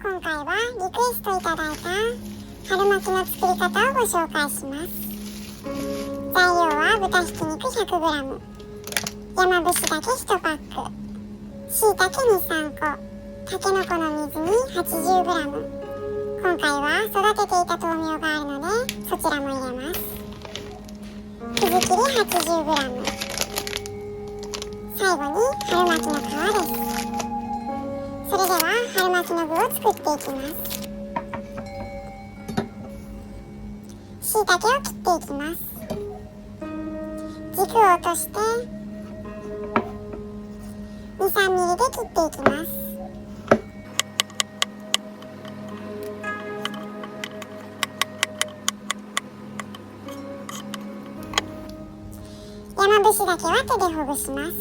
今回はリクエストいただいた春巻きの作り方をご紹介します。材料は豚ひき肉 100g、 ヤマブシダケ1パック、しいたけ 2,3 個、たけのこの水煮 80g。 今回は育てていた豆苗があるのでそちらも入れます。くず切り 80g。 最後に春巻きの皮です。それでは春巻きの具を作っていきます。しいたけを切っていきます。軸を落として 2,3 ミリで切っていきます。ヤマブシだけは手でほぐします。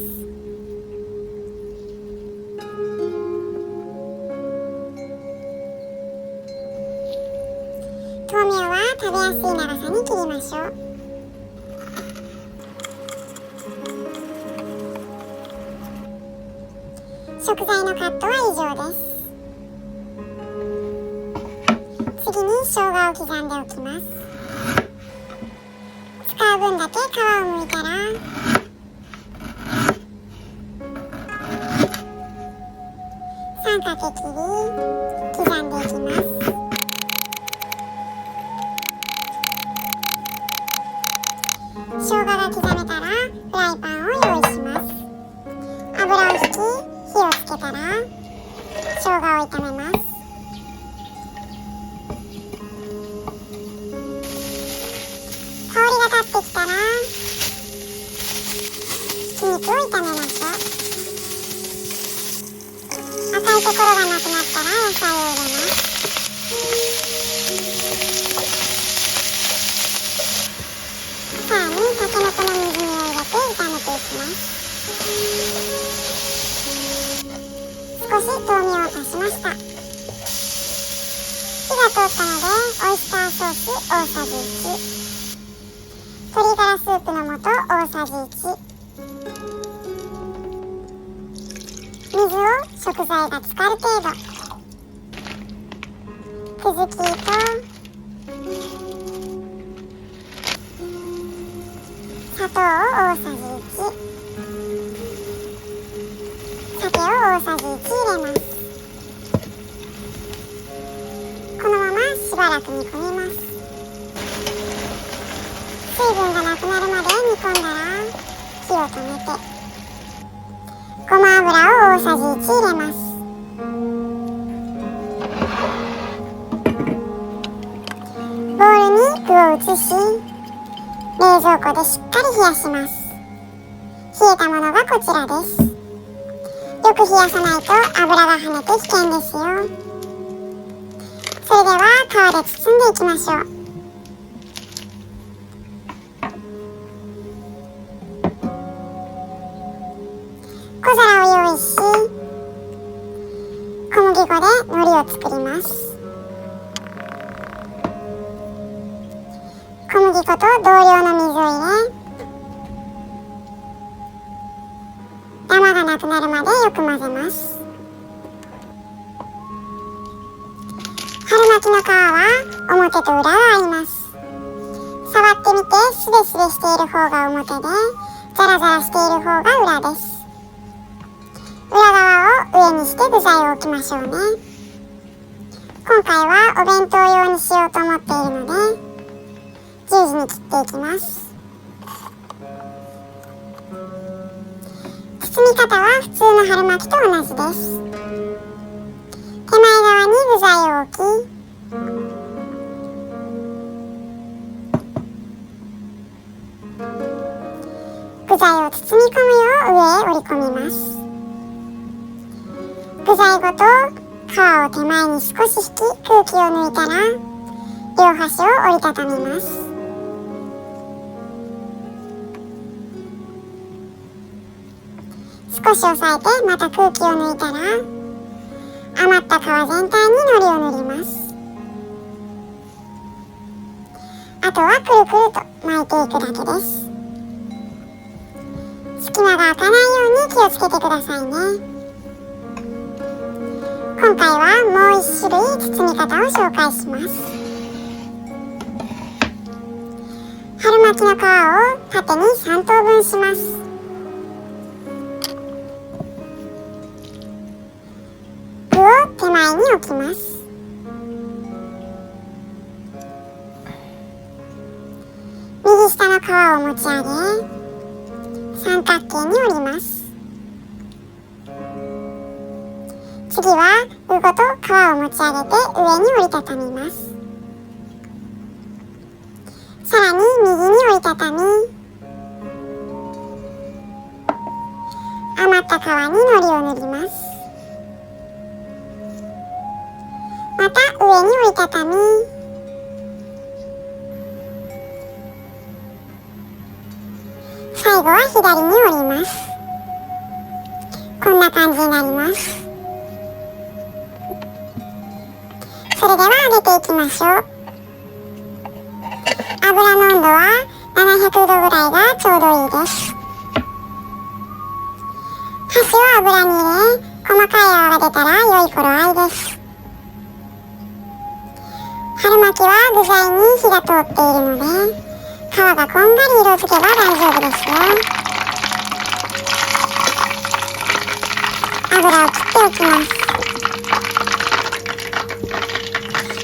豆苗は食べやすい長さに切りましょう。食材のカットは以上です。次に生姜を刻んでおきます。使う分だけ皮を剥いたら3かけ切り刻んでいきます。生姜が刻めたらフライパンを用意します。油を引き火をつけたら生姜を炒めます。香りが立ってきたらひき肉を炒めましょう。赤いところがなくなったら野菜を入れます。さらにたけのこの水煮を入れて炒めていきます。少し豆苗を足しました。火が通ったのでオイスターソース大さじ1、鶏ガラスープの素大さじ1、水を食材が浸かる程度、くずきと砂糖を大さじ1、酒を大さじ1入れます。このまましばらく煮込みます。水分がなくなるまで煮込んだら火を止めてごま油を大さじ1入れます。ボウルに具を移し冷蔵庫でしっかり冷やします。冷えたものがこちらです。よく冷やさないと油が跳ねて危険ですよ。それでは皮で包んでいきましょう。小皿を用意し、小麦粉で海苔を作ります。小麦粉と同量の水を入れ、ダマがなくなるまでよく混ぜます。春巻きの皮は表と裏があります。触ってみてスレスレしている方が表で、ザラザラしている方が裏です。裏側を上にして具材を置きましょうね。今回はお弁当用にしようと思っているので十字に切っていきます。包み方は普通の春巻きと同じです。手前側に具材を置き、具材を包み込むよう上へ折り込みます。具材ごと皮を手前に少し引き空気を抜いたら両端を折りたたみます。少し押さえてまた空気を抜いたら余った皮全体に海苔を塗ります。あとはくるくると巻いていくだけです。隙間が開かないように気をつけてくださいね。今回はもう1種類包み方を紹介します。春巻きの皮を縦に3等分します。具を手前に置きます。右下の皮を持ち上げ、三角形に折ります。次は具ごと皮を持ち上げて上に折りたたみます。さらに右に折りたたみ、余った皮に糊を塗ります。また上に折りたたみ、最後は左に折ります。こんな感じになります。それでは揚げていきましょう。油の温度は700度ぐらいがちょうどいいです。箸を油に入れ、細かい泡が出たら良い頃合いです。春巻きは具材に火が通っているので、皮がこんがり色づけば大丈夫ですよ。油を切っておきます。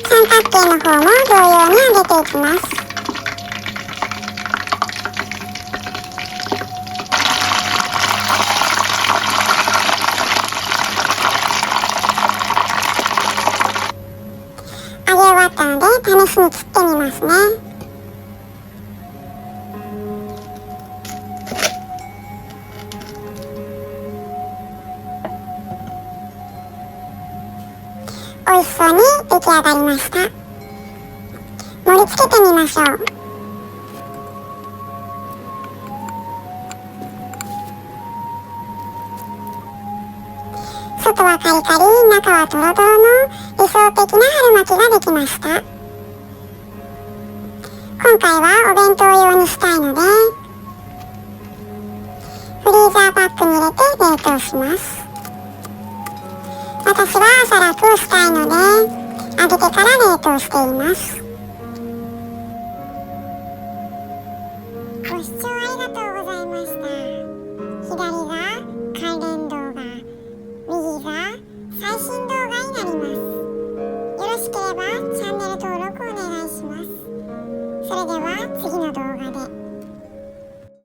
三角形の方も同様に揚げていきます。揚げ終わったので試しに切ってみますね。美味しそうに出来上がりました。盛り付けてみましょう。外はカリカリ、中はトロトロの理想的な春巻きができました。今回はお弁当用にしたいので、フリーザーパックに入れて冷凍します。私は朝楽をしたいので、揚げてから冷凍しています。ご視聴ありがとうございました。左側